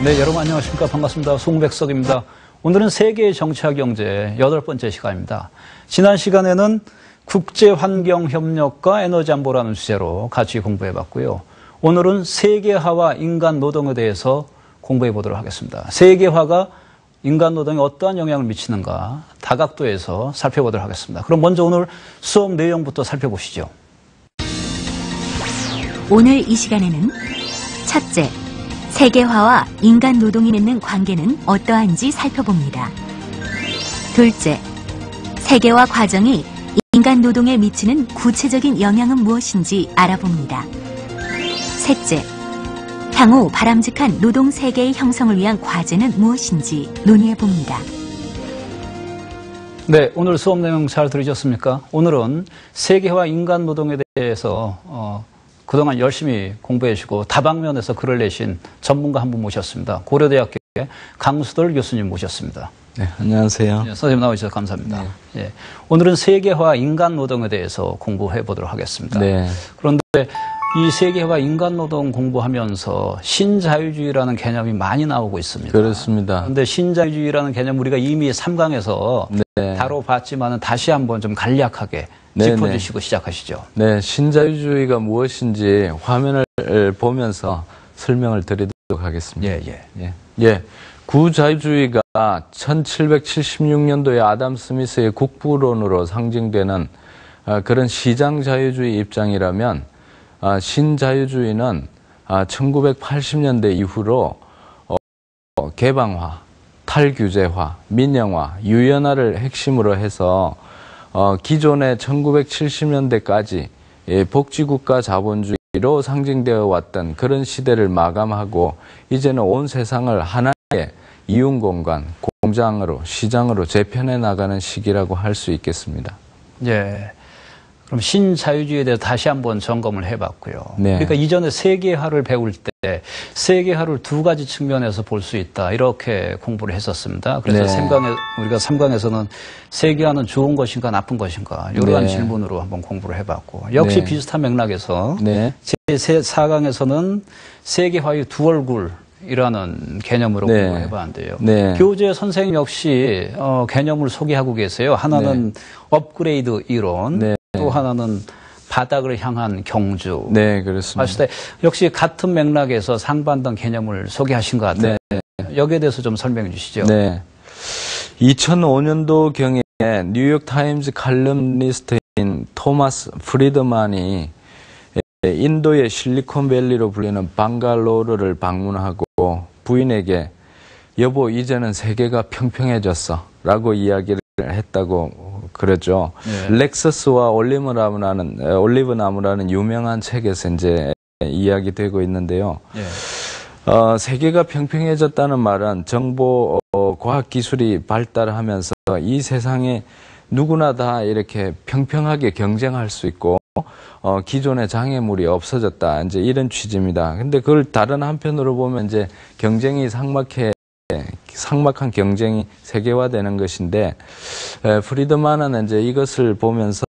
네, 여러분 안녕하십니까. 반갑습니다. 송백석입니다. 오늘은 세계의 정치와 경제 8번째 시간입니다. 지난 시간에는 국제환경협력과 에너지안보라는 주제로 같이 공부해봤고요. 오늘은 세계화와 인간 노동에 대해서 공부해보도록 하겠습니다. 세계화가 인간 노동에 어떠한 영향을 미치는가 다각도에서 살펴보도록 하겠습니다. 그럼 먼저 오늘 수업 내용부터 살펴보시죠. 오늘 이 시간에는 첫째, 세계화와 인간 노동이 맺는 관계는 어떠한지 살펴봅니다. 둘째, 세계화 과정이 인간 노동에 미치는 구체적인 영향은 무엇인지 알아봅니다. 셋째, 향후 바람직한 노동 세계의 형성을 위한 과제는 무엇인지 논의해봅니다. 네, 오늘 수업 내용 잘 들으셨습니까? 오늘은 세계화 인간 노동에 대해서 그동안 열심히 공부해주시고 다방면에서 글을 내신 전문가 한 분 모셨습니다. 고려대학교의 강수돌 교수님 모셨습니다. 네, 안녕하세요. 네, 선생님 나와주셔서 감사합니다. 네. 예, 오늘은 세계화 인간 노동에 대해서 공부해 보도록 하겠습니다. 네. 그런데 이 세계화 인간 노동 공부하면서 신자유주의라는 개념이 많이 나오고 있습니다. 그렇습니다. 그런데 신자유주의라는 개념 우리가 이미 3강에서 다뤄봤지만은 다시 한번 좀 간략하게 짚어주시고 시작하시죠. 네, 신자유주의가 무엇인지 화면을 보면서 설명을 드리도록 하겠습니다. 예. 구자유주의가 1776년도에 아담 스미스의 국부론으로 상징되는 그런 시장자유주의 입장이라면 신자유주의는 1980년대 이후로 개방화, 탈규제화, 민영화, 유연화를 핵심으로 해서 기존의 1970년대까지 복지국가 자본주의로 상징되어 왔던 그런 시대를 마감하고 이제는 온 세상을 하나의 이윤공간, 공장으로, 시장으로 재편해 나가는 시기라고 할 수 있겠습니다. 예. 그럼 신자유주의에 대해서 다시 한번 점검을 해봤고요. 네. 그러니까 이전에 세계화를 배울 때 세계화를 두 가지 측면에서 볼 수 있다 이렇게 공부를 했었습니다. 그래서 우리가 3강에서는 세계화는 좋은 것인가 나쁜 것인가 이러한 질문으로 한번 공부를 해봤고 역시 비슷한 맥락에서 제4강에서는 세계화의 두 얼굴이라는 개념으로 공부해봤는데요. 교재 선생님 역시 개념을 소개하고 계세요. 하나는 업그레이드 이론, 또 하나는 바닥을 향한 경주. 네, 그렇습니다. 봤을 때 역시 같은 맥락에서 상반된 개념을 소개하신 것 같아요. 여기에 대해서 좀 설명해 주시죠. 네. 2005년도경에 뉴욕타임즈 칼럼니스트인 토마스 프리드만이 인도의 실리콘밸리로 불리는 방갈로르를 방문하고 부인에게 여보 이제는 세계가 평평해졌어 라고 이야기를 했다고 그러죠. 렉서스와 올리브나무라는 유명한 책에서 이제 이야기되고 있는데요. 세계가 평평해졌다는 말은 정보, 과학 기술이 발달하면서 이 세상에 누구나 다 이렇게 평평하게 경쟁할 수 있고 기존의 장애물이 없어졌다. 이제 이런 취지입니다. 근데 그걸 다른 한편으로 보면 이제 경쟁이 삭막한 경쟁이 세계화되는 것인데 프리드만은 이제 이것을 보면서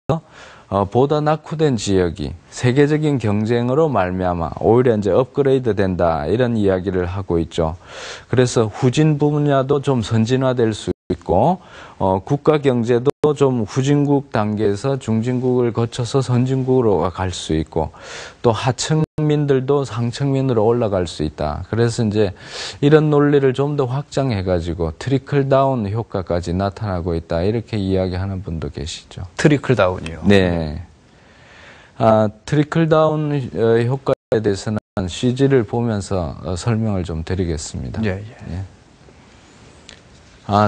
보다 낙후된 지역이 세계적인 경쟁으로 말미암아 오히려 이제 업그레이드 된다 이런 이야기를 하고 있죠. 그래서 후진 분야도 좀 선진화될 수 있고 국가 경제도 좀 후진국 단계에서 중진국을 거쳐서 선진국으로 갈 수 있고 또 하층민들도 상층민으로 올라갈 수 있다. 그래서 이제 이런 논리를 좀 더 확장해 가지고 트리클 다운 효과까지 나타나고 있다. 이렇게 이야기하는 분도 계시죠. 트리클 다운이요. 네. 트리클 다운 효과에 대해서는 CG를 보면서 설명을 좀 드리겠습니다.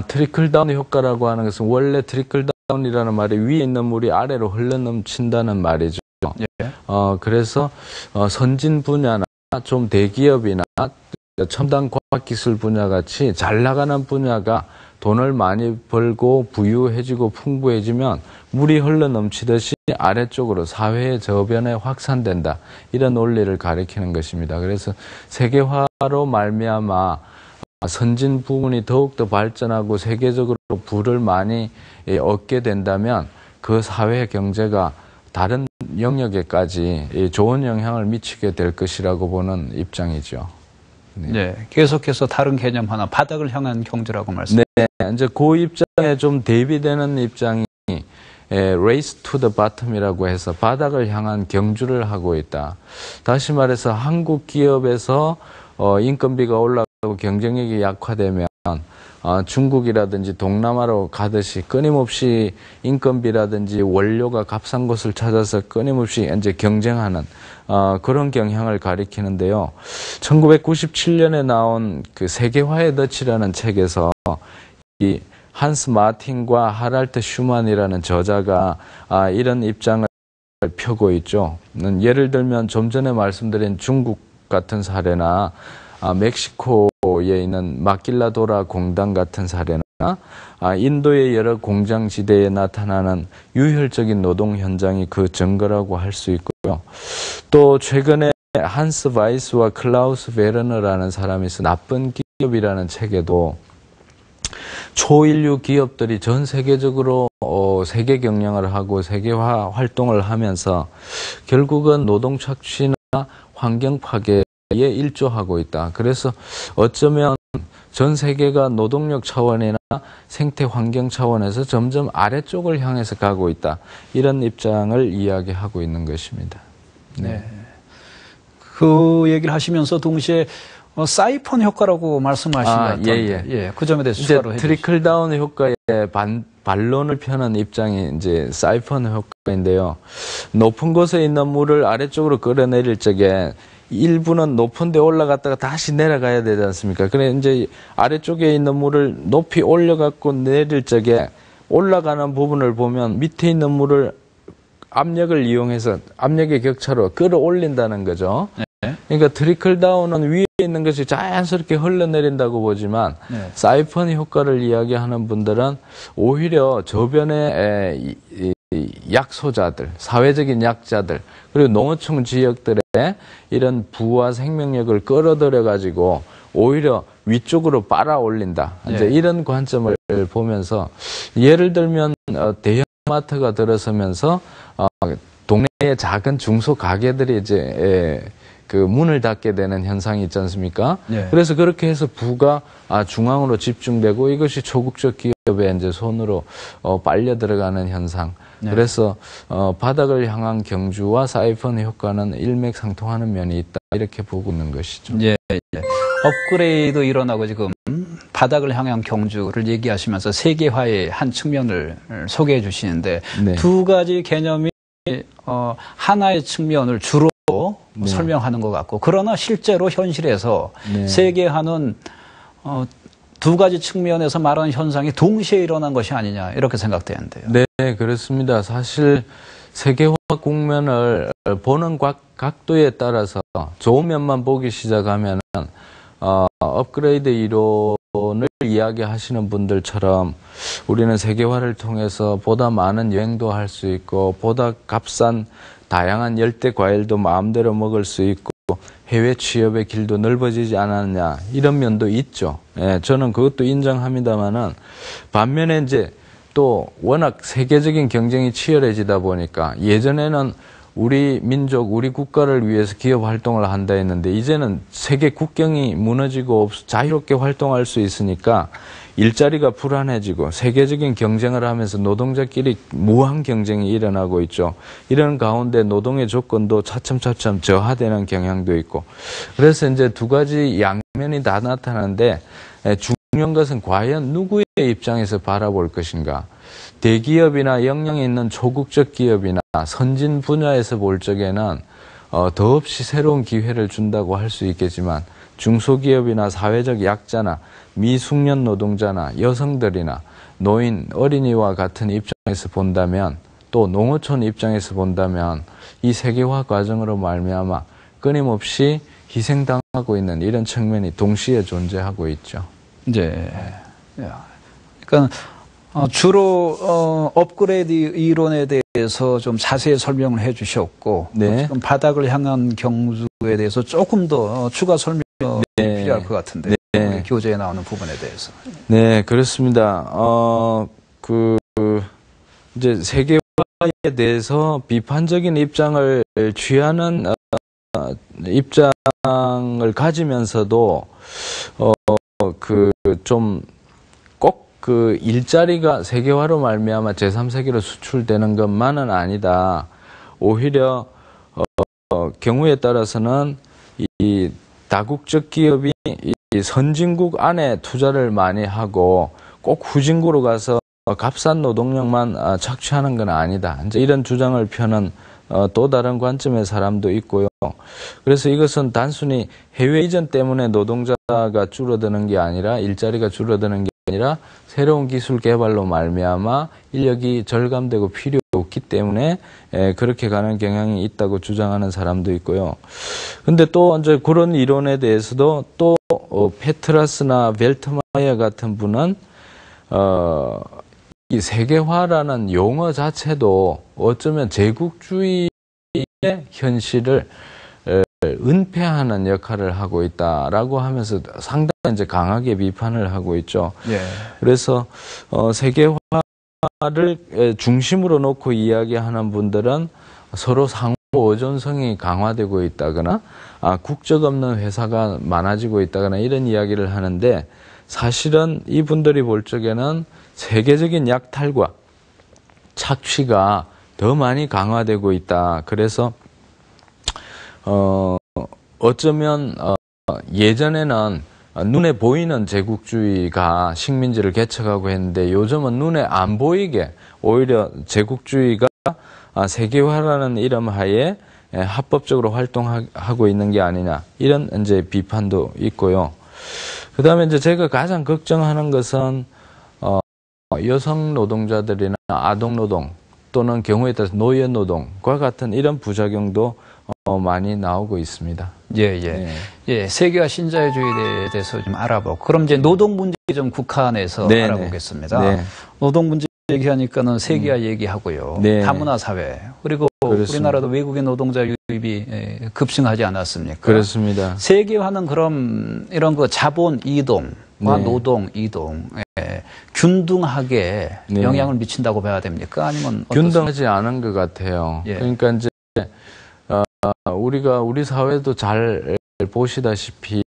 트리클 다운 효과라고 하는 것은 원래 트리클 다운이라는 말이 위에 있는 물이 아래로 흘러넘친다는 말이죠. 그래서 선진 분야나 좀 대기업이나 첨단 과학기술 분야 같이 잘 나가는 분야가 돈을 많이 벌고 부유해지고 풍부해지면 물이 흘러넘치듯이 아래쪽으로 사회의 저변에 확산된다. 이런 논리를 가리키는 것입니다. 그래서 세계화로 말미암아 선진 부분이 더욱더 발전하고 세계적으로 부를 많이 얻게 된다면 그 사회 경제가 다른 영역에까지 좋은 영향을 미치게 될 것이라고 보는 입장이죠. 네, 계속해서 다른 개념 하나, 바닥을 향한 경주라고 말씀. 네, 이제 그 입장에 좀 대비되는 입장이 Race to the Bottom이라고 해서 바닥을 향한 경주를 하고 있다. 다시 말해서 한국 기업에서 인건비가 올라가고 경쟁력이 약화되면 중국이라든지 동남아로 가듯이 끊임없이 인건비라든지 원료가 값싼 곳을 찾아서 끊임없이 이제 경쟁하는 그런 경향을 가리키는데요. 1997년에 나온 그 세계화의 덫이라는 책에서 이 한스 마틴과 하랄트 슈만이라는 저자가 이런 입장을 펴고 있죠. 예를 들면 좀 전에 말씀드린 중국 같은 사례나 멕시코에 있는 마길라도라 공단 같은 사례나 인도의 여러 공장지대에 나타나는 유혈적인 노동 현장이 그 증거라고 할 수 있고요. 또 최근에 한스 바이스와 클라우스 베르너라는 사람이 쓴 나쁜 기업이라는 책에도 초인류 기업들이 전 세계적으로 세계 경영을 하고 세계화 활동을 하면서 결국은 노동 착취나 환경 파괴에 일조하고 있다. 그래서 어쩌면 전 세계가 노동력 차원이나 생태 환경 차원에서 점점 아래쪽을 향해서 가고 있다. 이런 입장을 이야기하고 있는 것입니다. 네. 그 얘기를 하시면서 동시에 사이폰 효과라고 말씀하신 것 같은데, 예, 그 점에 대해서 추가로 해주시죠. 트리클 다운 효과에 반론을 펴는 입장이 이제 사이폰 효과인데요. 높은 곳에 있는 물을 아래쪽으로 끌어내릴 적에 일부는 높은 데 올라갔다가 다시 내려가야 되지 않습니까? 그래 이제 아래쪽에 있는 물을 높이 올려갖고 내릴 적에 올라가는 부분을 보면 밑에 있는 물을 압력을 이용해서 압력의 격차로 끌어올린다는 거죠. 네. 그러니까 트리클 다운은 위에 있는 것이 자연스럽게 흘러내린다고 보지만 네. 사이폰 효과를 이야기하는 분들은 오히려 저변의 약소자들, 사회적인 약자들, 그리고 농어촌 지역들의 이런 부와 생명력을 끌어들여 가지고 오히려 위쪽으로 빨아올린다. 네. 이제 이런 관점을 보면서 예를 들면 대형마트가 들어서면서 동네의 작은 중소 가게들이 이제 그 문을 닫게 되는 현상이 있지 않습니까? 네. 그래서 그렇게 해서 부가 중앙으로 집중되고 이것이 초국적 기업의 이제 손으로 빨려 들어가는 현상. 네. 그래서 바닥을 향한 경주와 사이폰 효과는 일맥상통하는 면이 있다. 이렇게 보고 있는 것이죠. 예. 업그레이드 일어나고 지금 바닥을 향한 경주를 얘기하시면서 세계화의 한 측면을 소개해 주시는데 네. 두 가지 개념이 하나의 측면을 주로 네. 설명하는 것 같고 그러나 실제로 현실에서 네. 세계화는 두 가지 측면에서 말하는 현상이 동시에 일어난 것이 아니냐 이렇게 생각되는데요. 네, 그렇습니다. 사실 세계화 국면을 보는 각도에 따라서 좋은 면만 보기 시작하면 업그레이드 이론을 이야기하시는 분들처럼 우리는 세계화를 통해서 보다 많은 여행도 할 수 있고 보다 값싼 다양한 열대 과일도 마음대로 먹을 수 있고 해외 취업의 길도 넓어지지 않았냐 이런 면도 있죠. 예, 저는 그것도 인정합니다만은 반면에 이제 또 워낙 세계적인 경쟁이 치열해지다 보니까 예전에는 우리 민족, 우리 국가를 위해서 기업 활동을 한다 했는데 이제는 세계 국경이 무너지고 자유롭게 활동할 수 있으니까 일자리가 불안해지고 세계적인 경쟁을 하면서 노동자끼리 무한 경쟁이 일어나고 있죠. 이런 가운데 노동의 조건도 차츰차츰 저하되는 경향도 있고 그래서 이제 두 가지 양면이 다 나타나는데 중요한 것은 과연 누구의 입장에서 바라볼 것인가. 대기업이나 역량이 있는 초국적 기업이나 선진 분야에서 볼 적에는 더없이 새로운 기회를 준다고 할 수 있겠지만 중소기업이나 사회적 약자나 미숙련 노동자나 여성들이나 노인, 어린이와 같은 입장에서 본다면 또 농어촌 입장에서 본다면 이 세계화 과정으로 말미암아 끊임없이 희생당하고 있는 이런 측면이 동시에 존재하고 있죠. 네. 그러니까 주로 업그레이드 이론에 대해서 좀 자세히 설명을 해 주셨고 네. 지금 바닥을 향한 경주에 대해서 조금 더 추가 설명이 네. 필요할 것 같은데 네. 교재에 나오는 부분에 대해서. 네, 그렇습니다. 이제 세계화에 대해서 비판적인 입장을 취하는 입장을 가지면서도 좀 꼭 그 일자리가 세계화로 말미암아 제3세계로 수출되는 것만은 아니다. 오히려 경우에 따라서는 이 다국적 기업이 이 선진국 안에 투자를 많이 하고 꼭 후진국으로 가서 값싼 노동력만 착취하는 건 아니다. 이제 이런 주장을 펴는 또 다른 관점의 사람도 있고요. 그래서 이것은 단순히 해외 이전 때문에 노동자가 줄어드는 게 아니라 일자리가 줄어드는 게 아니라 새로운 기술 개발로 말미암아 인력이 절감되고 필요 없기 때문에 그렇게 가는 경향이 있다고 주장하는 사람도 있고요. 근데 또 이제 그런 이론에 대해서도 또 페트라스나 벨트마이어 같은 분은 이 세계화라는 용어 자체도 어쩌면 제국주의의 현실을 은폐하는 역할을 하고 있다라고 하면서 상당히 이제 강하게 비판을 하고 있죠. 예. 그래서 세계화를 중심으로 놓고 이야기하는 분들은 서로 상호 의존성이 강화되고 있다거나 국적 없는 회사가 많아지고 있다거나 이런 이야기를 하는데 사실은 이분들이 볼 적에는 세계적인 약탈과 착취가 더 많이 강화되고 있다. 그래서 어쩌면 예전에는 눈에 보이는 제국주의가 식민지를 개척하고 했는데 요즘은 눈에 안 보이게 오히려 제국주의가 세계화라는 이름 하에 합법적으로 활동하고 있는 게 아니냐 이런 이제 비판도 있고요. 그 다음에 이제 제가 가장 걱정하는 것은 여성 노동자들이나 아동 노동 또는 경우에 따라서 노예 노동과 같은 이런 부작용도 많이 나오고 있습니다. 예. 세계화 신자유주의에 대해서 좀 알아보고 그럼 이제 노동 문제 좀 국한해서 알아보겠습니다. 네. 노동 문제 얘기하니까는 세계화 얘기하고요. 네. 다문화 사회 그리고 그렇습니다. 우리나라도 외국인 노동자 유입이 급증하지 않았습니까? 그렇습니다. 세계화는 그럼 이런 그 자본 이동과 노동 이동에 균등하게 영향을 미친다고 봐야 됩니까? 아니면 균등하지 않은 것 같아요. 예. 그러니까 이제 우리 사회도 잘 보시다시피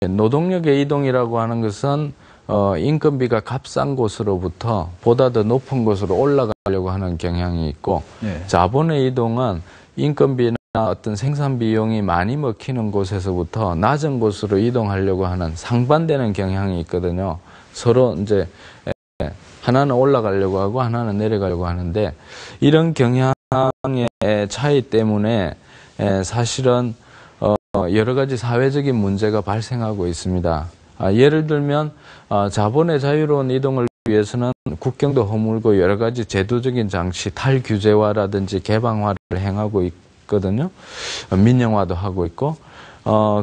노동력의 이동이라고 하는 것은 인건비가 값싼 곳으로부터 보다 더 높은 곳으로 올라가려고 하는 경향이 있고 자본의 이동은 인건비나 어떤 생산 비용이 많이 먹히는 곳에서부터 낮은 곳으로 이동하려고 하는 상반되는 경향이 있거든요. 서로 이제 하나는 올라가려고 하고 하나는 내려가려고 하는데 이런 경향의 차이 때문에 사실은 여러 가지 사회적인 문제가 발생하고 있습니다. 예를 들면 자본의 자유로운 이동을 위해서는 국경도 허물고 여러 가지 제도적인 장치, 탈규제화라든지 개방화를 행하고 있거든요. 민영화도 하고 있고.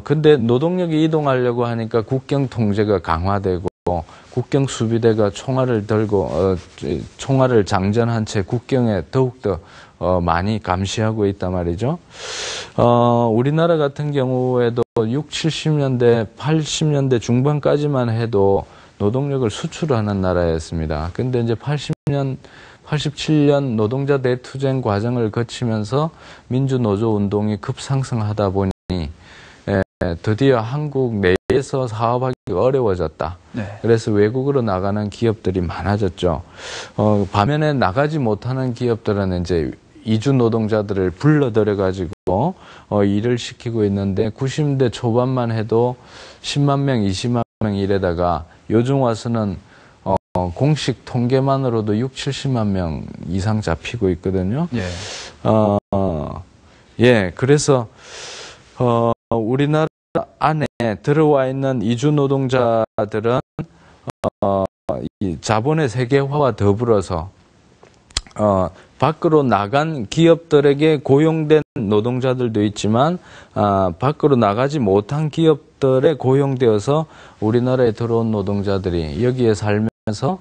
근데 노동력이 이동하려고 하니까 국경 통제가 강화되고 국경 수비대가 총알을 들고 총알을 장전한 채 국경에 더욱더 많이 감시하고 있단 말이죠. 우리나라 같은 경우에도 60, 70년대, 80년대 중반까지만 해도 노동력을 수출하는 나라였습니다. 근데 이제 87년 노동자 대투쟁 과정을 거치면서 민주노조 운동이 급상승하다 보니 드디어 한국 내에서 사업하기 어려워졌다. 그래서 외국으로 나가는 기업들이 많아졌죠. 반면에 나가지 못하는 기업들은 이제 이주 노동자들을 불러들여가지고 일을 시키고 있는데 90년대 초반만 해도 10만 명, 20만 명 이래다가 요즘 와서는 공식 통계만으로도 6, 70만 명 이상 잡히고 있거든요. 그래서 우리나라 안에 들어와 있는 이주 노동자들은 이 자본의 세계화와 더불어서 밖으로 나간 기업들에게 고용된 노동자들도 있지만 밖으로 나가지 못한 기업들에 고용되어서 우리나라에 들어온 노동자들이 여기에 살면서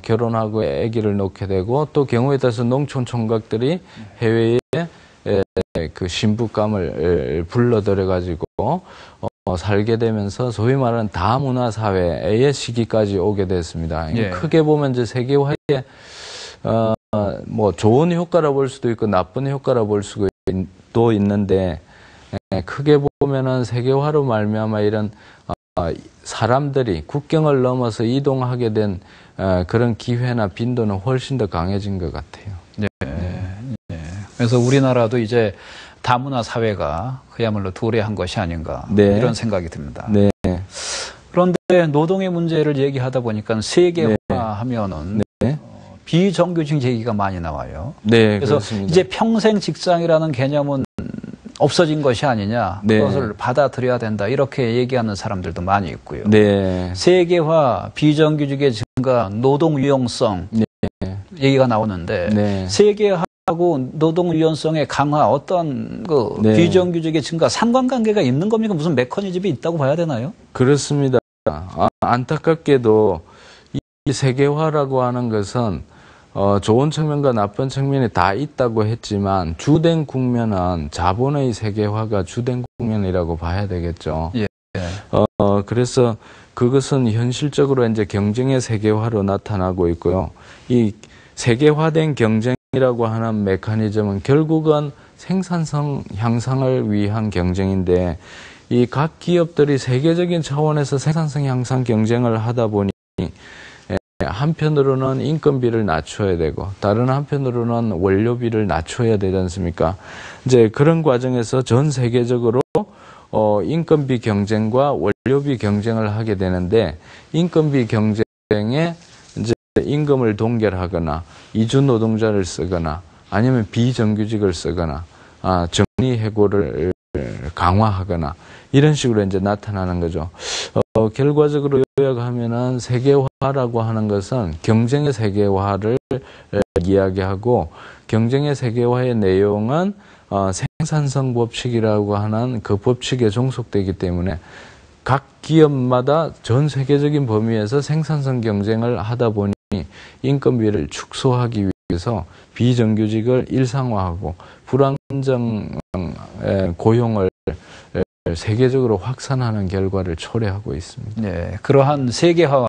결혼하고 아기를 낳게 되고 또 경우에 따라서 농촌 총각들이 해외에 그 신부감을 불러들여 가지고 살게 되면서 소위 말하는 다문화 사회의 시기까지 오게 됐습니다. 크게 보면 이제 세계화에 뭐 좋은 효과라 볼 수도 있고 나쁜 효과라 볼 수도 있는데 크게 보면은 세계화로 말미암아 이런 사람들이 국경을 넘어서 이동하게 된 그런 기회나 빈도는 훨씬 더 강해진 것 같아요. 네. 네. 그래서 우리나라도 이제 다문화 사회가 그야말로 도래한 것이 아닌가 네. 이런 생각이 듭니다. 네. 그런데 노동의 문제를 얘기하다 보니까 세계화하면은 네. 비정규직 얘기가 많이 나와요. 네, 그래서 그렇습니다. 이제 평생 직장이라는 개념은 없어진 것이 아니냐, 네. 그것을 받아들여야 된다 이렇게 얘기하는 사람들도 많이 있고요. 네. 세계화, 비정규직의 증가, 노동 유용성 네. 얘기가 나오는데 네. 세계화하고 노동 유연성의 강화 어떤 그 네. 비정규직의 증가 상관관계가 있는 겁니까? 무슨 메커니즘이 있다고 봐야 되나요? 그렇습니다. 안타깝게도 이 세계화라고 하는 것은 좋은 측면과 나쁜 측면이 다 있다고 했지만 주된 국면은 자본의 세계화가 주된 국면이라고 봐야 되겠죠. 예. 그래서 그것은 현실적으로 이제 경쟁의 세계화로 나타나고 있고요. 이 세계화된 경쟁이라고 하는 메커니즘은 결국은 생산성 향상을 위한 경쟁인데 이 각 기업들이 세계적인 차원에서 생산성 향상 경쟁을 하다 보니 한편으로는 인건비를 낮춰야 되고 다른 한편으로는 원료비를 낮춰야 되지 않습니까? 이제 그런 과정에서 전 세계적으로 인건비 경쟁과 원료비 경쟁을 하게 되는데 인건비 경쟁에 이제 임금을 동결하거나 이주 노동자를 쓰거나 아니면 비정규직을 쓰거나 정리해고를 강화하거나 이런 식으로 이제 나타나는 거죠. 결과적으로 요약하면은 세계화라고 하는 것은 경쟁의 세계화를 이야기하고 경쟁의 세계화의 내용은 생산성 법칙이라고 하는 그 법칙에 종속되기 때문에 각 기업마다 전 세계적인 범위에서 생산성 경쟁을 하다 보니 인건비를 축소하기 위해서 비정규직을 일상화하고 불안정 고용을 세계적으로 확산하는 결과를 초래하고 있습니다. 네, 그러한 세계화와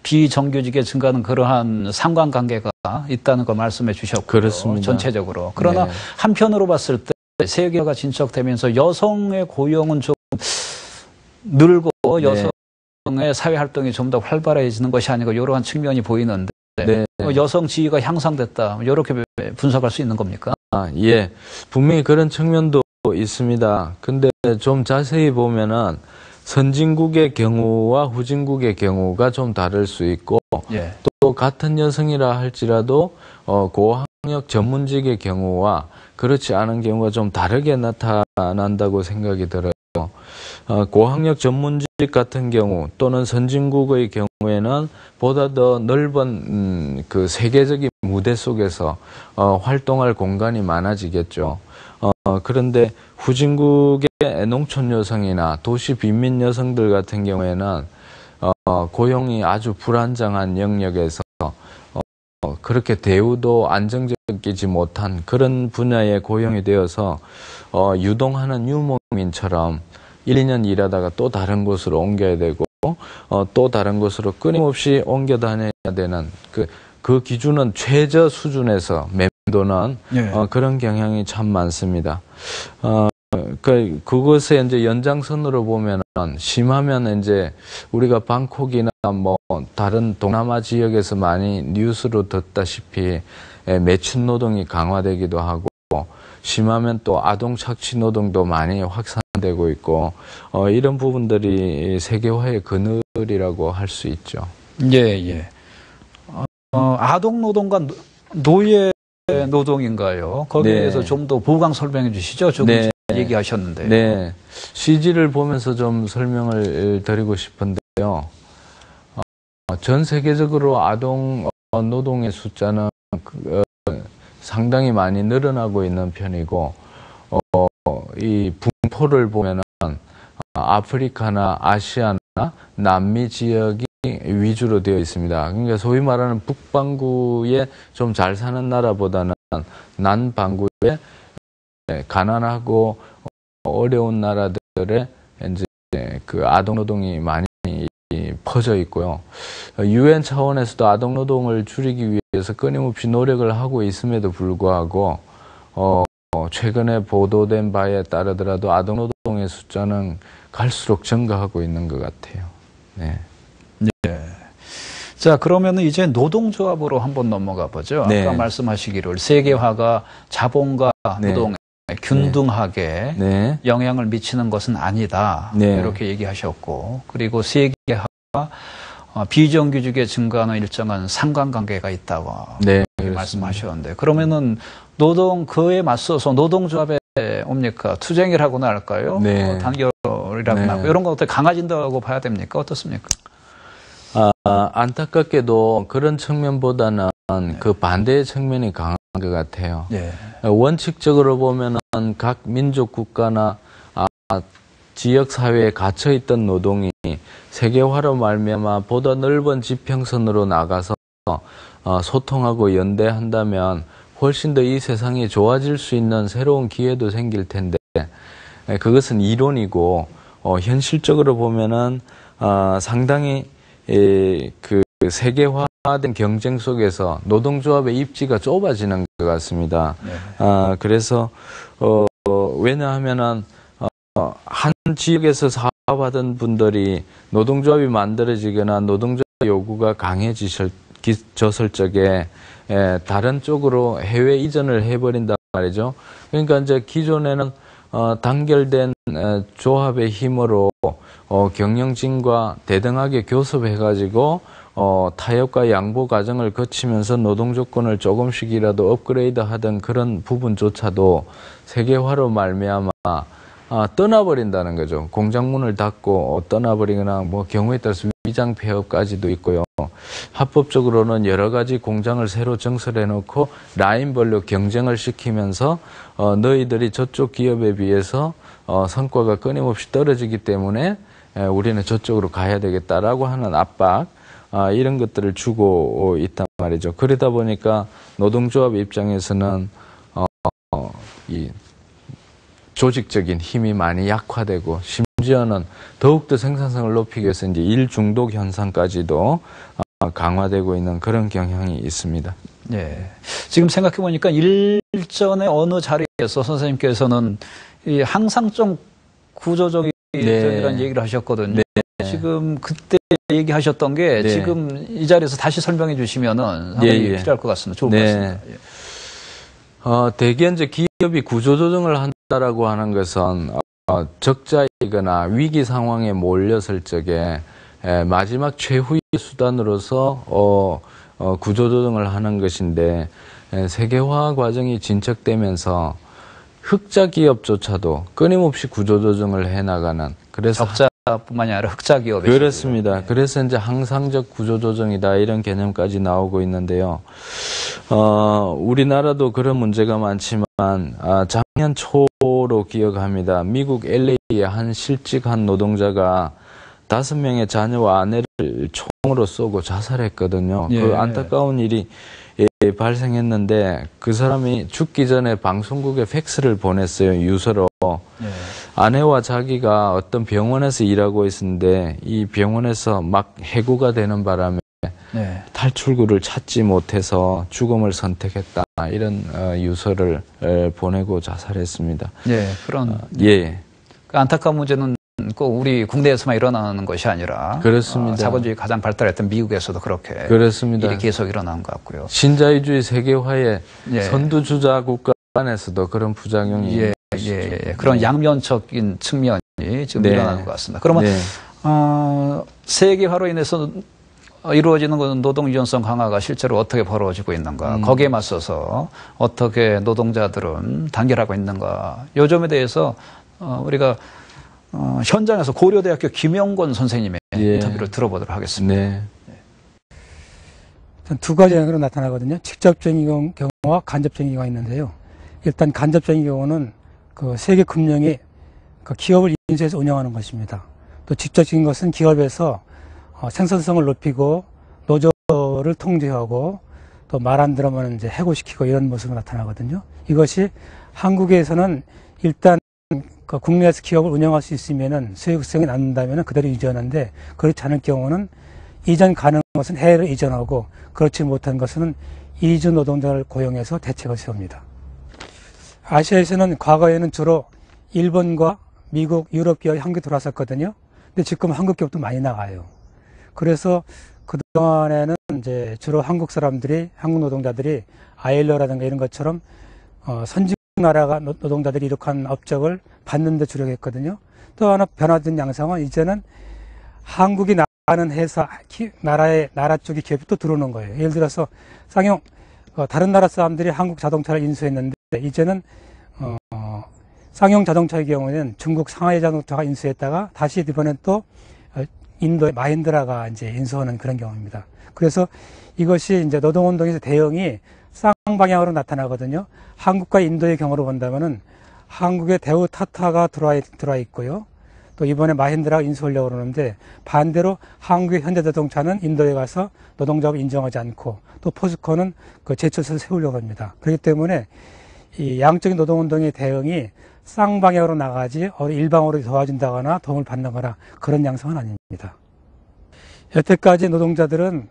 비정규직의 증가는 그러한 상관관계가 있다는 걸 말씀해 주셨고요. 그렇습니다. 전체적으로. 그러나 네. 한편으로 봤을 때 세계화가 진척되면서 여성의 고용은 좀 늘고 여성의 사회활동이 좀 더 활발해지는 것이 아니고 이러한 측면이 보이는데 네. 여성 지위가 향상됐다. 이렇게 분석할 수 있는 겁니까? 예. 분명히 그런 측면도 있습니다. 근데 좀 자세히 보면은 선진국의 경우와 후진국의 경우가 좀 다를 수 있고 예. 또 같은 여성이라 할지라도 고학력 전문직의 경우와 그렇지 않은 경우가 좀 다르게 나타난다고 생각이 들어요. 고학력 전문직 같은 경우 또는 선진국의 경우에는 보다 더 넓은 그 세계적인 무대 속에서 활동할 공간이 많아지겠죠. 그런데 후진국의 농촌 여성이나 도시 빈민 여성들 같은 경우에는 고용이 아주 불안정한 영역에서 그렇게 대우도 안정적이지 못한 그런 분야에 고용이 되어서 유동하는 유목민처럼 1, 2년 일하다가 또 다른 곳으로 옮겨야 되고 또 다른 곳으로 끊임없이 옮겨 다녀야 되는 그 기준은 최저 수준에서 맴도는 그런 경향이 참 많습니다. 그것에 이제 연장선으로 보면은 심하면 이제 우리가 방콕이나 뭐 다른 동남아 지역에서 많이 뉴스로 듣다시피 매춘 노동이 강화되기도 하고 심하면 또 아동 착취 노동도 많이 확산되고 있고 이런 부분들이 세계화의 그늘이라고 할 수 있죠. 예. 아동 노동과 노예 노동인가요? 거기에 대해서 좀 더 보강 설명해 주시죠. 조금 얘기하셨는데. 네. CG를 보면서 좀 설명을 드리고 싶은데요. 전 세계적으로 아동 노동의 숫자는 상당히 많이 늘어나고 있는 편이고 이 분포를 보면은 아프리카나 아시아나 남미 지역이 위주로 되어 있습니다. 그러니까 소위 말하는 북반구에 좀 잘 사는 나라보다는 남반구에 가난하고 어려운 나라들의 이제 그 아동 노동이 많이 퍼져 있고요. UN 차원에서도 아동 노동을 줄이기 위해서 끊임없이 노력을 하고 있음에도 불구하고 최근에 보도된 바에 따르더라도 아동노동의 숫자는 갈수록 증가하고 있는 것 같아요. 네. 네. 자, 그러면은 이제 노동조합으로 한번 넘어가 보죠. 네. 아까 말씀하시기를 세계화가 자본과 네. 노동에 균등하게 네. 영향을 미치는 것은 아니다. 네. 이렇게 얘기하셨고, 그리고 세계화와 비정규직의 증가는 일정한 상관관계가 있다고 네. 말씀하셨는데, 그러면은 그에 맞서서 노동조합에 옵니까? 투쟁이라고나 할까요? 네. 단결이라고나 네. 할까요? 이런 거 어떻게 강화진다고 봐야 됩니까? 어떻습니까? 안타깝게도 그런 측면보다는 그 반대의 측면이 강한 것 같아요. 네. 원칙적으로 보면은 각 민족 국가나 지역 사회에 갇혀 있던 노동이 세계화로 말미암아 보다 넓은 지평선으로 나가서 소통하고 연대한다면 훨씬 더 이 세상이 좋아질 수 있는 새로운 기회도 생길 텐데, 그것은 이론이고 현실적으로 보면은 상당히 그 세계화된 경쟁 속에서 노동조합의 입지가 좁아지는 것 같습니다. 네. 그래서 왜냐하면은 한 지역에서 사업하던 분들이 노동조합이 만들어지거나 노동조합 요구가 강해졌을 적에 다른 쪽으로 해외 이전을 해버린단 말이죠. 그러니까 이제 기존에는 단결된 조합의 힘으로 경영진과 대등하게 교섭해가지고 타협과 양보 과정을 거치면서 노동 조건을 조금씩이라도 업그레이드하던 그런 부분조차도 세계화로 말미암아 떠나버린다는 거죠. 공장문을 닫고 떠나버리거나 뭐 경우에 따라서 위장 폐업까지도 있고요. 합법적으로는 여러 가지 공장을 새로 증설해 놓고 라인별로 경쟁을 시키면서 너희들이 저쪽 기업에 비해서 성과가 끊임없이 떨어지기 때문에 우리는 저쪽으로 가야 되겠다라고 하는 압박, 이런 것들을 주고 있단 말이죠. 그러다 보니까 노동조합 입장에서는 이 조직적인 힘이 많이 약화되고 심지어는 더욱더 생산성을 높이기 위해서 이제 일 중독 현상까지도 강화되고 있는 그런 경향이 있습니다. 네. 지금 생각해 보니까 일전에 어느 자리에서 선생님께서는 이 항상 좀 구조적인 이런 얘기를 하셨거든요. 네. 지금 그때 얘기하셨던 게 지금 이 자리에서 다시 설명해 주시면은 상당히 필요할 것 같습니다. 좋을 것 같습니다. 대개 이제 기업이 구조조정을 한다라고 하는 것은 적자이거나 위기 상황에 몰렸을 적에 마지막 최후의 수단으로서 구조조정을 하는 것인데, 세계화 과정이 진척되면서 흑자 기업조차도 끊임없이 구조조정을 해나가는, 그래서 적자뿐만이 아니라 흑자 기업이 그렇습니다. 그래서 이제 항상적 구조조정이다 이런 개념까지 나오고 있는데요. 우리나라도 그런 문제가 많지만 작년 초로 기억합니다. 미국 LA의 한 실직한 노동자가 5명의 자녀와 아내를 총으로 쏘고 자살했거든요. 그 안타까운 일이 발생했는데 그 사람이 죽기 전에 방송국에 팩스를 보냈어요. 유서로. 아내와 자기가 어떤 병원에서 일하고 있었는데 이 병원에서 막 해고가 되는 바람에 탈출구를 찾지 못해서 죽음을 선택했다. 이런 유서를 보내고 자살했습니다. 그런 그 안타까운 문제는 꼭 우리 국내에서만 일어나는 것이 아니라 그렇습니다. 자본주의 가장 발달했던 미국에서도 그렇게 그렇습니다. 일이 계속 일어난 것 같고요. 신자유주의 세계화의 선두주자 국가 안에서도 그런 부작용이 그런 양면적인 측면이 지금 일어나는 것 같습니다. 그러면 세계화로 인해서 이루어지는 노동 유연성 강화가 실제로 어떻게 벌어지고 있는가, 거기에 맞서서 어떻게 노동자들은 단결하고 있는가, 요 점에 대해서 우리가 현장에서 고려대학교 김영권 선생님의 인터뷰를 들어보도록 하겠습니다. 두 가지 형태로 나타나거든요. 직접적인 경우와 간접적인 경우가 있는데요. 일단 간접적인 경우는 그 세계 금융이 그 기업을 인수해서 운영하는 것입니다. 또 직접적인 것은 기업에서 생산성을 높이고 노조를 통제하고 또 말 안 들으면 이제 해고시키고 이런 모습으로 나타나거든요. 이것이 한국에서는 일단 그 국내에서 기업을 운영할 수 있으면은 수익성이 남는다면은 그대로 유지하는데, 그렇지 않을 경우는 이전 가능한 것은 해외로 이전하고 그렇지 못한 것은 이주 노동자를 고용해서 대책을 세웁니다. 아시아에서는 과거에는 주로 일본과 미국, 유럽 기업이 한국에 들어왔었거든요. 근데 지금 한국 기업도 많이 나가요. 그래서 그동안에는 이제 주로 한국 사람들이, 한국 노동자들이 아일러라든가 이런 것처럼 선진 나라가 노동자들이 이룩한 업적을 받는 데 주력했거든요. 또 하나 변화된 양상은 이제는 한국이 나가는 회사, 나라 쪽의 기업이 또 들어오는 거예요. 예를 들어서 쌍용, 다른 나라 사람들이 한국 자동차를 인수했는데 이제는 쌍용 자동차의 경우는 중국 상하이 자동차가 인수했다가 다시 이번엔 또 인도의 마힌드라가 이제 인수하는 그런 경우입니다. 그래서 이것이 이제 노동운동에서 대응이 쌍방향으로 나타나거든요. 한국과 인도의 경우로 본다면은 한국의 대우 타타가 들어와 있고요. 또 이번에 마힌드라가 인수하려고 그러는데 반대로 한국의 현대자동차는 인도에 가서 노동자를 인정하지 않고 또 포스코는 그 제철소를 세우려고 합니다. 그렇기 때문에 이 양적인 노동운동의 대응이 쌍방향으로 나가지 일방으로 도와준다거나 도움을 받는거나 그런 양상은 아닙니다. 여태까지 노동자들은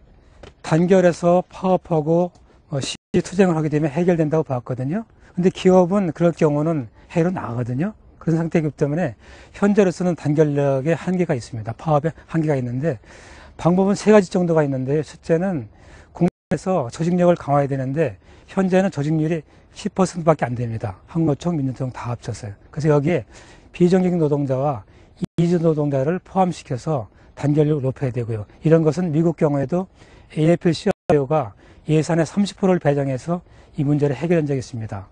단결해서 파업하고 시투쟁을 하게 되면 해결된다고 봤거든요. 근데 기업은 그럴 경우는 해로 나가거든요. 그런 상태이기 때문에 현재로서는 단결력에 한계가 있습니다. 파업에 한계가 있는데 방법은 세 가지 정도가 있는데 첫째는 국내에서 조직력을 강화해야 되는데 현재는 조직률이 10%밖에 안 됩니다. 한국노총, 민주노총 다 합쳐서요. 그래서 여기에 비정규직 노동자와 이주 노동자를 포함시켜서 단결력을 높여야 되고요. 이런 것은 미국 경우에도 AFL-CIO가 예산의 30%를 배정해서 이 문제를 해결한 적이 있습니다.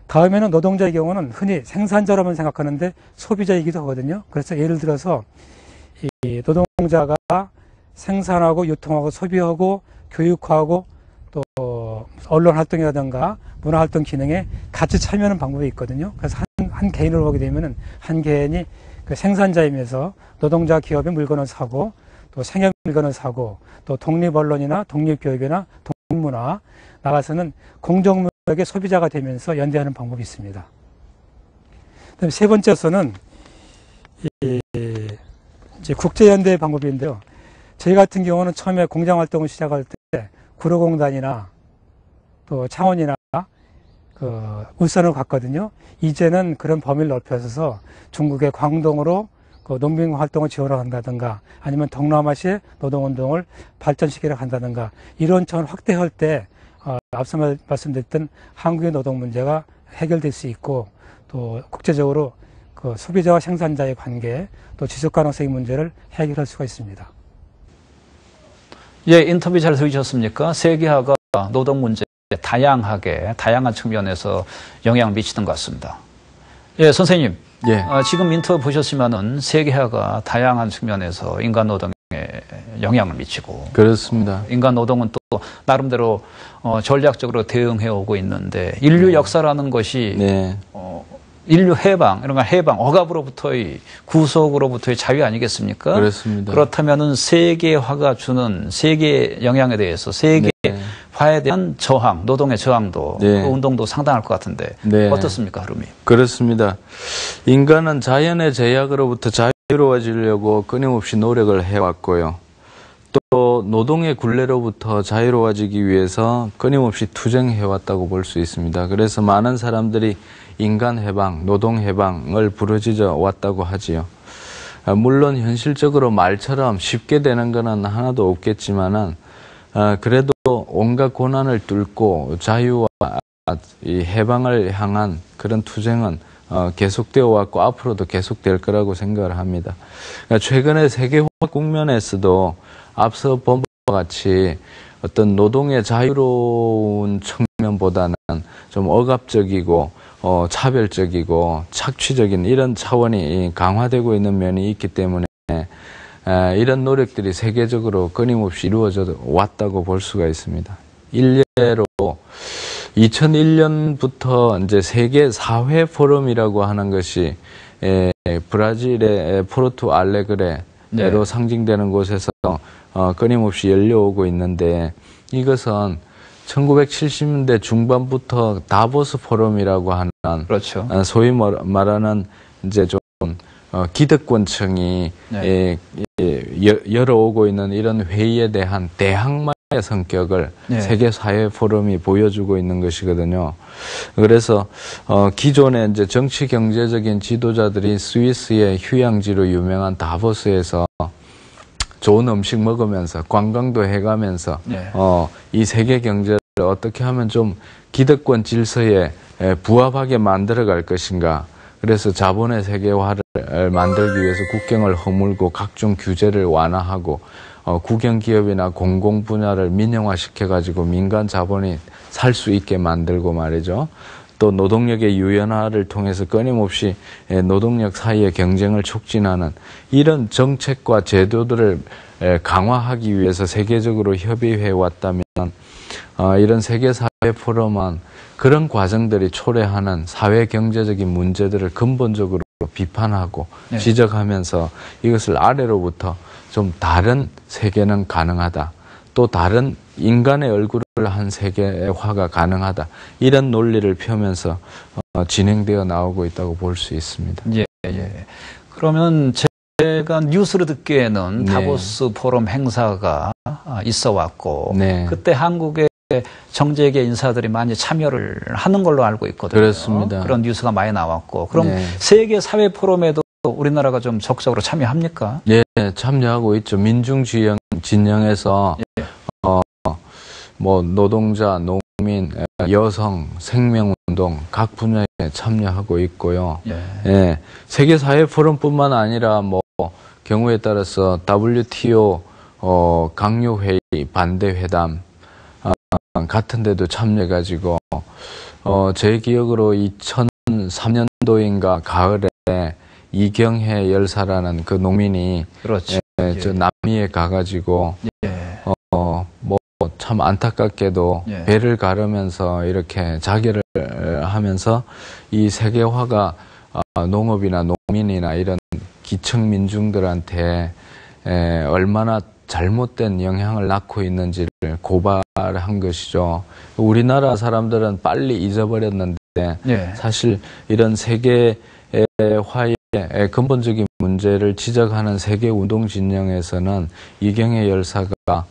다음에는 노동자의 경우는 흔히 생산자로만 생각하는데 소비자이기도 하거든요. 그래서 예를 들어서 이 노동자가 생산하고 유통하고 소비하고 교육하고 또 언론 활동이라든가 문화 활동 기능에 같이 참여하는 방법이 있거든요. 그래서 한 개인을 보게 되면은 한 개인이 그 생산자이면서 노동자 기업의 물건을 사고 또 생협 물건을 사고 또 독립 언론이나 독립 교육이나 독립 문화 나가서는 공정무역의 소비자가 되면서 연대하는 방법이 있습니다. 그다음에 세 번째로서는 이제 국제연대 방법인데요. 저희 같은 경우는 처음에 공장 활동을 시작할 때 구로공단이나 또 창원이나 울산으로 갔거든요. 이제는 그런 범위를 넓혀서 중국의 광동으로 그 농민 활동을 지원을 한다든가 아니면 동남아시아 노동운동을 발전시키려 한다든가 이런 차원 확대할 때 앞서 말씀드렸던 한국의 노동 문제가 해결될 수 있고 또 국제적으로 그 소비자와 생산자의 관계 또 지속가능성의 문제를 해결할 수가 있습니다. 예, 인터뷰 잘 들으셨습니까? 세계화가 노동 문제에 다양한 측면에서 영향을 미치는 것 같습니다. 예, 선생님. 예. 지금 인터뷰 보셨지만은 세계화가 다양한 측면에서 인간 노동에 영향을 미치고. 그렇습니다. 인간 노동은 또 나름대로 전략적으로 대응해 오고 있는데 인류 역사라는 것이 네. 인류 해방, 이런 해방, 억압으로부터의 구속으로부터의 자유 아니겠습니까? 그렇습니다. 그렇다면은 세계화가 주는 세계 영향에 대해서 세계화에 대한 저항, 노동의 저항도 그 운동도 상당할 것 같은데 어떻습니까, 흐름이? 그렇습니다. 인간은 자연의 제약으로부터 자유로워지려고 끊임없이 노력을 해왔고요. 또 노동의 굴레로부터 자유로워지기 위해서 끊임없이 투쟁해왔다고 볼 수 있습니다. 그래서 많은 사람들이 인간 해방, 노동 해방을 부르짖어 왔다고 하지요. 물론 현실적으로 말처럼 쉽게 되는 것은 하나도 없겠지만은 그래도 온갖 고난을 뚫고 자유와 이 해방을 향한 그런 투쟁은 계속되어 왔고 앞으로도 계속될 거라고 생각을 합니다. 최근에 세계화 국면에서도 앞서 본 바와 같이 어떤 노동의 자유로운 측면보다는 좀 억압적이고 차별적이고 착취적인 이런 차원이 강화되고 있는 면이 있기 때문에 이런 노력들이 세계적으로 끊임없이 이루어져 왔다고 볼 수가 있습니다. 일례로 2001년부터 이제 세계 사회 포럼이라고 하는 것이 브라질의 포르투 알레그레로 상징되는 곳에서 끊임없이 열려오고 있는데 이것은 1970년대 중반부터 다보스 포럼이라고 하는 그렇죠. 소위 말하는 이제 좀 기득권층이 열어오고 있는 이런 회의에 대한 대항마의 성격을 네. 세계사회포럼이 보여주고 있는 것이거든요. 그래서 기존에 이제 정치 경제적인 지도자들이 스위스의 휴양지로 유명한 다보스에서 좋은 음식 먹으면서 관광도 해가면서 네. 이 세계 경제를 어떻게 하면 좀 기득권 질서에 부합하게 만들어갈 것인가. 그래서 자본의 세계화를 만들기 위해서 국경을 허물고 각종 규제를 완화하고 국영기업이나 공공 분야를 민영화시켜가지고 민간 자본이 살 수 있게 만들고 말이죠. 또 노동력의 유연화를 통해서 끊임없이 노동력 사이의 경쟁을 촉진하는 이런 정책과 제도들을 강화하기 위해서 세계적으로 협의해 왔다면 이런 세계사회 포럼은 그런 과정들이 초래하는 사회 경제적인 문제들을 근본적으로 비판하고 네. 지적하면서 이것을 아래로부터 좀 다른 세계는 가능하다. 또 다른 인간의 얼굴을 한 세계화가 가능하다. 이런 논리를 펴면서 진행되어 나오고 있다고 볼 수 있습니다. 예, 예. 그러면 제가 뉴스로 듣기에는 네. 다보스 포럼 행사가 있어 왔고 네. 그때 한국의 정재계 인사들이 많이 참여를 하는 걸로 알고 있거든요. 그렇습니다. 그런 뉴스가 많이 나왔고 그럼 네. 세계 사회 포럼에도 우리나라가 좀 적극적으로 참여합니까? 예, 참여하고 있죠. 민중 진영에서 뭐 노동자, 농민, 여성, 생명운동 각 분야에 참여하고 있고요. 예. 예, 세계 사회 포럼뿐만 아니라 뭐 경우에 따라서 WTO 강요회의 반대회담 같은 데도 참여해가지고 제 기억으로 2003년도인가 가을에 이경혜 열사라는 그 농민이 그렇죠. 저 남미에 가가지고 뭐 참 안타깝게도 배를 가르면서 이렇게 자결을 하면서 이 세계화가 농업이나 농민이나 이런 기층 민중들한테 얼마나 잘못된 영향을 낳고 있는지를 고발한 것이죠. 우리나라 사람들은 빨리 잊어버렸는데 사실 이런 세계화의 근본적인 문제를 지적하는 세계운동 진영에서는 이경혜 열사가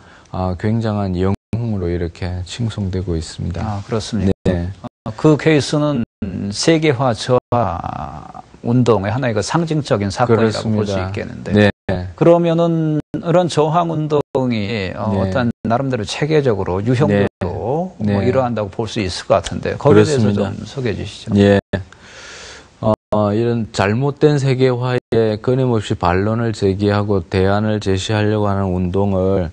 굉장한 영웅으로 이렇게 칭송되고 있습니다. 아, 그렇습니까? 네. 그 케이스는 세계화 저하 운동의 하나의 그 상징적인 사건이라고 볼 수 있겠는데. 네. 그러면은 이런 저항 운동이 어떤 나름대로 체계적으로 유형도 뭐 이러한다고 볼 수 있을 것 같은데 거기에 대해서 좀 소개해 주시죠. 예. 이런 잘못된 세계화에 끊임없이 반론을 제기하고 대안을 제시하려고 하는 운동을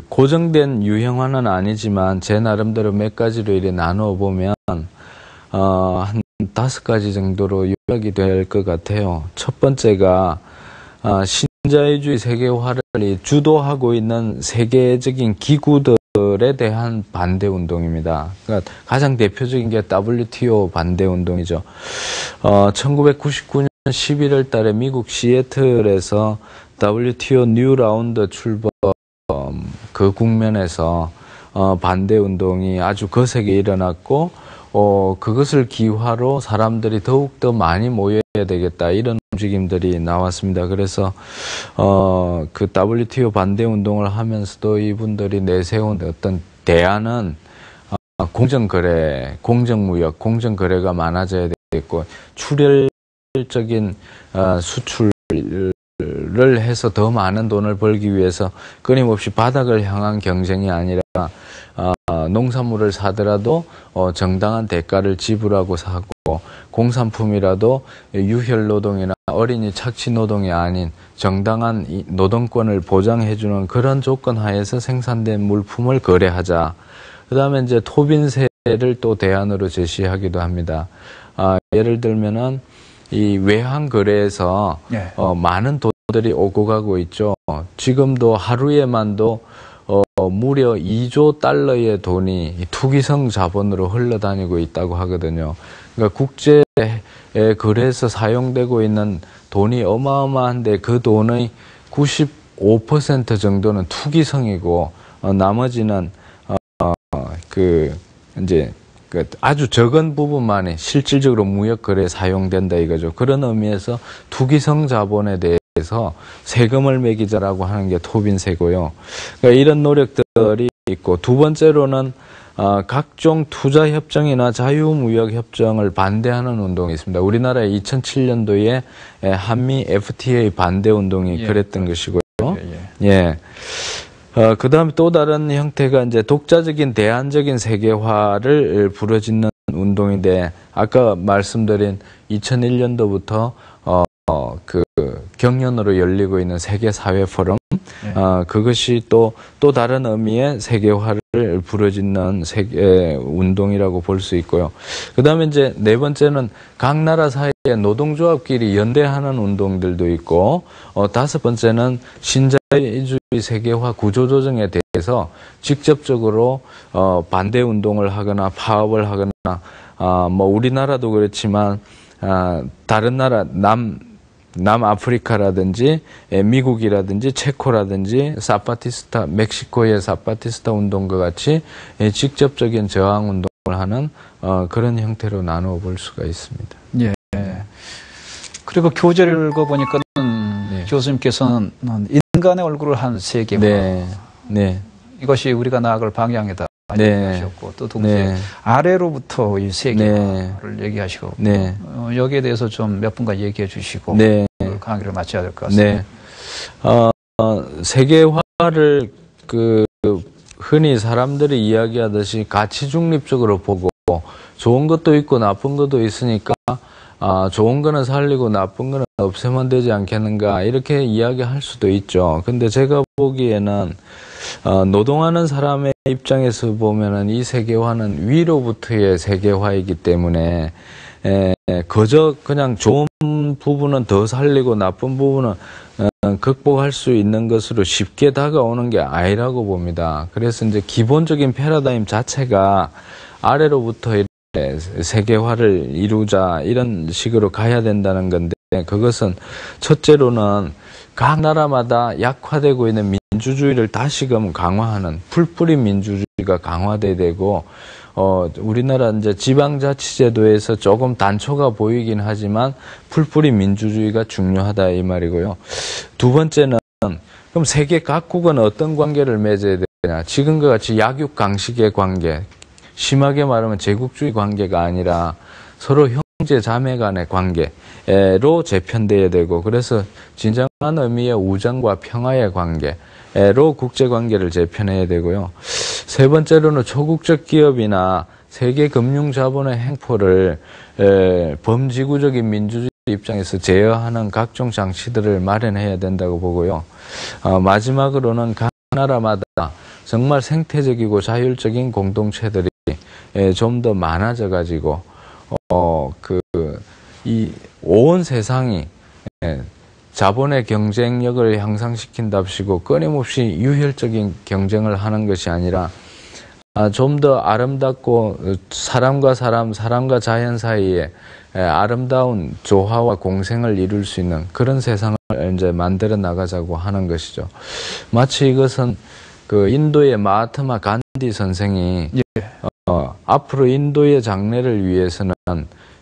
고정된 유형화는 아니지만 제 나름대로 몇 가지로 이렇게 나누어 보면 한 5가지 정도로 요약이 될 것 같아요. 첫 번째가 신자유주의 세계화를 주도하고 있는 세계적인 기구들에 대한 반대 운동입니다. 그러니까 가장 대표적인 게 WTO 반대 운동이죠. 1999년 11월 달에 미국 시애틀에서 WTO 뉴 라운드 출범 그 국면에서 반대 운동이 아주 거세게 일어났고 그것을 기화로 사람들이 더욱더 많이 모여야 되겠다 이런 움직임들이 나왔습니다. 그래서 그 WTO 반대 운동을 하면서도 이분들이 내세운 어떤 대안은 공정거래, 공정무역, 공정거래가 많아져야 되겠고 출혈적인 수출을 해서 더 많은 돈을 벌기 위해서 끊임없이 바닥을 향한 경쟁이 아니라 농산물을 사더라도 정당한 대가를 지불하고 사고 공산품이라도 유혈노동이나 어린이 착취노동이 아닌 정당한 노동권을 보장해주는 그런 조건 하에서 생산된 물품을 거래하자. 그 다음에 이제 토빈세를 또 대안으로 제시하기도 합니다. 예를 들면은 이 외환 거래에서 많은 돈들이 오고 가고 있죠. 지금도 하루에만도 무려 2조 달러의 돈이 투기성 자본으로 흘러다니고 있다고 하거든요. 그러니까 국제 거래에서 사용되고 있는 돈이 어마어마한데 그 돈의 95% 정도는 투기성이고 나머지는 이제 아주 적은 부분만이 실질적으로 무역 거래에 사용된다 이거죠. 그런 의미에서 투기성 자본에 대해 대해서 세금을 매기자라고 하는 게 토빈세고요. 그러니까 이런 노력들이 있고, 두 번째로는 각종 투자 협정이나 자유무역 협정을 반대하는 운동이 있습니다. 우리나라에 2007년도에 한미 FTA 반대 운동이 그랬던 것이고요. 예. 그 다음에 또 다른 형태가 이제 독자적인 대안적인 세계화를 부르짖는 운동인데, 아까 말씀드린 2001년도부터 그 경연으로 열리고 있는 세계사회 포럼, 그것이 또 다른 의미의 세계화를 부르짖는 세계 운동이라고 볼 수 있고요. 그 다음에 이제 네 번째는 각 나라 사이에 노동조합끼리 연대하는 운동들도 있고, 다섯 번째는 신자유주의 세계화 구조조정에 대해서 직접적으로 반대 운동을 하거나 파업을 하거나, 뭐 우리나라도 그렇지만 다른 나라 남아프리카라든지 미국이라든지 체코라든지 사파티스타, 멕시코의 사파티스타 운동과 같이 직접적인 저항 운동을 하는 그런 형태로 나누어 볼 수가 있습니다. 예. 그리고 교재를 읽어보니까는 교수님께서는 인간의 얼굴을 한 세계화. 네. 이것이 우리가 나아갈 방향이다. 하셨고, 또 동시에 아래로부터 이 세계화를 얘기하시고, 여기에 대해서 좀 몇 분간 얘기해 주시고, 강의를 마쳐야 될 것 같습니다. 세계화를 흔히 사람들이 이야기하듯이 가치 중립적으로 보고, 좋은 것도 있고 나쁜 것도 있으니까 좋은 거는 살리고 나쁜 거는 없애면 되지 않겠는가, 이렇게 이야기할 수도 있죠. 근데 제가 보기에는 노동하는 사람의 입장에서 보면은 이 세계화는 위로부터의 세계화이기 때문에 그저 그냥 좋은 부분은 더 살리고 나쁜 부분은 극복할 수 있는 것으로 쉽게 다가오는 게 아니라고 봅니다. 그래서 이제 기본적인 패러다임 자체가 아래로부터 세계화를 이루자, 이런 식으로 가야 된다는 건데, 그것은 첫째로는 각 나라마다 약화되고 있는 민주주의를 다시금 강화하는 풀뿌리 민주주의가 강화돼야 되고, 우리나라 이제 지방자치제도에서 조금 단초가 보이긴 하지만 풀뿌리 민주주의가 중요하다, 이 말이고요. 두 번째는 그럼 세계 각국은 어떤 관계를 맺어야 되냐? 지금과 같이 약육강식의 관계, 심하게 말하면 제국주의 관계가 아니라 서로 형제 자매 간의 관계로 재편돼야 되고, 그래서 진정한 의미의 우정과 평화의 관계로 국제관계를 재편해야 되고요. 세 번째로는 초국적 기업이나 세계 금융자본의 행포를 범지구적인 민주주의 입장에서 제어하는 각종 장치들을 마련해야 된다고 보고요. 마지막으로는 각 나라마다 정말 생태적이고 자율적인 공동체들이 좀 더 많아져 가지고 이 온 세상이 자본의 경쟁력을 향상시킨답시고 끊임없이 유혈적인 경쟁을 하는 것이 아니라 좀 더 아름답고 사람과 사람, 사람과 자연 사이에 아름다운 조화와 공생을 이룰 수 있는 그런 세상을 이제 만들어 나가자고 하는 것이죠. 마치 이것은 인도의 마하트마 간디 선생이 앞으로 인도의 장래를 위해서는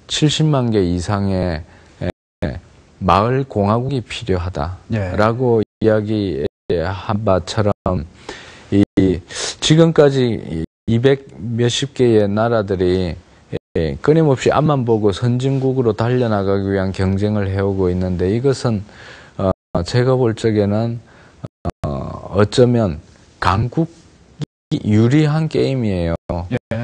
70만 개 이상의 마을 공화국이 필요하다라고 이야기한 바처럼, 지금까지 200 몇십 개의 나라들이 끊임없이 앞만 보고 선진국으로 달려나가기 위한 경쟁을 해오고 있는데, 이것은 제가 볼 적에는 어쩌면 강국이 유리한 게임이에요.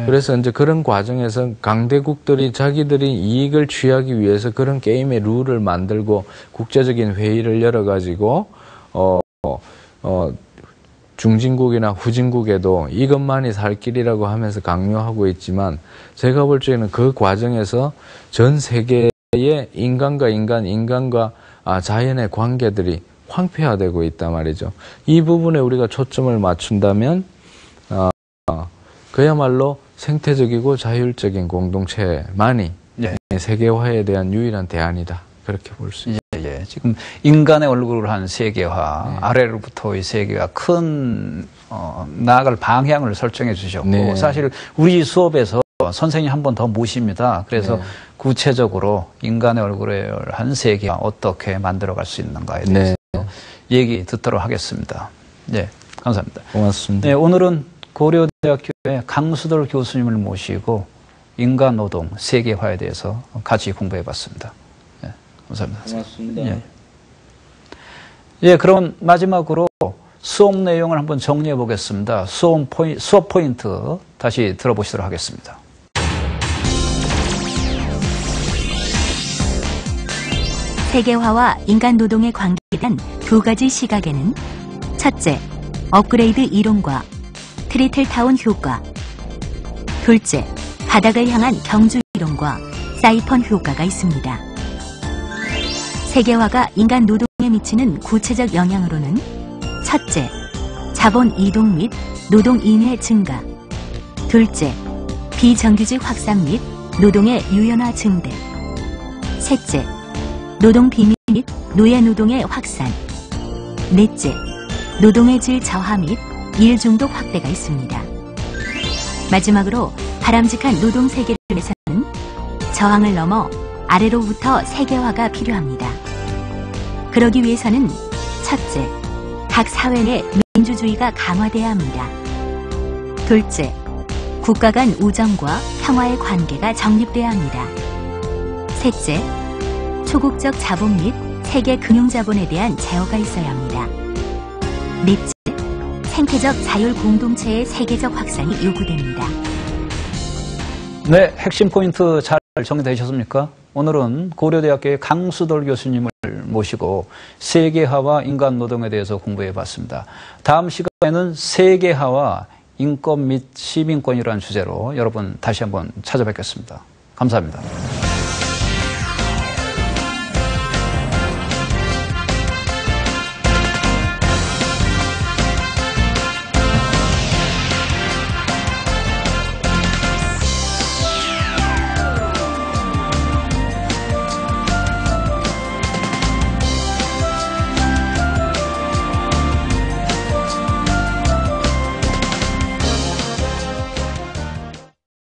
그래서 이제 그런 과정에서 강대국들이 자기들이 이익을 취하기 위해서 그런 게임의 룰을 만들고 국제적인 회의를 열어가지고 중진국이나 후진국에도 이것만이 살 길이라고 하면서 강요하고 있지만, 제가 볼 적에는 그 과정에서 전 세계의 인간과 자연의 관계들이 황폐화되고 있단 말이죠. 이 부분에 우리가 초점을 맞춘다면 그야말로 생태적이고 자율적인 공동체만이 세계화에 대한 유일한 대안이다, 그렇게 볼 수 있습니다. 지금 인간의 얼굴을 한 세계화, 아래로부터의 세계화, 큰 나아갈 방향을 설정해 주셨고, 사실 우리 수업에서 선생님 한 번 더 모십니다. 그래서 네. 구체적으로 인간의 얼굴을 한 세계가 어떻게 만들어갈 수 있는가에 대해서 얘기 듣도록 하겠습니다. 네, 감사합니다. 고맙습니다. 네, 오늘은 고려대학교의 강수돌 교수님을 모시고 인간 노동 세계화에 대해서 같이 공부해봤습니다. 네, 감사합니다. 고맙습니다. 예. 예, 그럼 마지막으로 수업 내용을 한번 정리해 보겠습니다. 수업 포인트 다시 들어보시도록 하겠습니다. 세계화와 인간 노동의 관계에 대한 두 가지 시각에는 첫째, 업그레이드 이론과 트리틀타운 효과, 둘째, 바닥을 향한 경주 이론과 사이펀 효과가 있습니다. 세계화가 인간 노동에 미치는 구체적 영향으로는 첫째, 자본 이동 및 노동 인회 증가, 둘째, 비정규직 확산 및 노동의 유연화 증대, 셋째, 노동 비밀 및 노예 노동의 확산, 넷째, 노동의 질 저하 및 일 중독 확대가 있습니다. 마지막으로 바람직한 노동 세계를 위해서는 저항을 넘어 아래로부터 세계화가 필요합니다. 그러기 위해서는 첫째, 각 사회 내 민주주의가 강화돼야 합니다. 둘째, 국가 간 우정과 평화의 관계가 정립돼야 합니다. 셋째, 초국적 자본 및 세계 금융자본에 대한 제어가 있어야 합니다. 넷째, 생태적 자율 공동체의 세계적 확산이 요구됩니다. 네, 핵심 포인트 잘 정리되셨습니까? 오늘은 고려대학교의 강수돌 교수님을 모시고 세계화와 인간 노동에 대해서 공부해봤습니다. 다음 시간에는 세계화와 인권 및 시민권이라는 주제로 여러분 다시 한번 찾아뵙겠습니다. 감사합니다.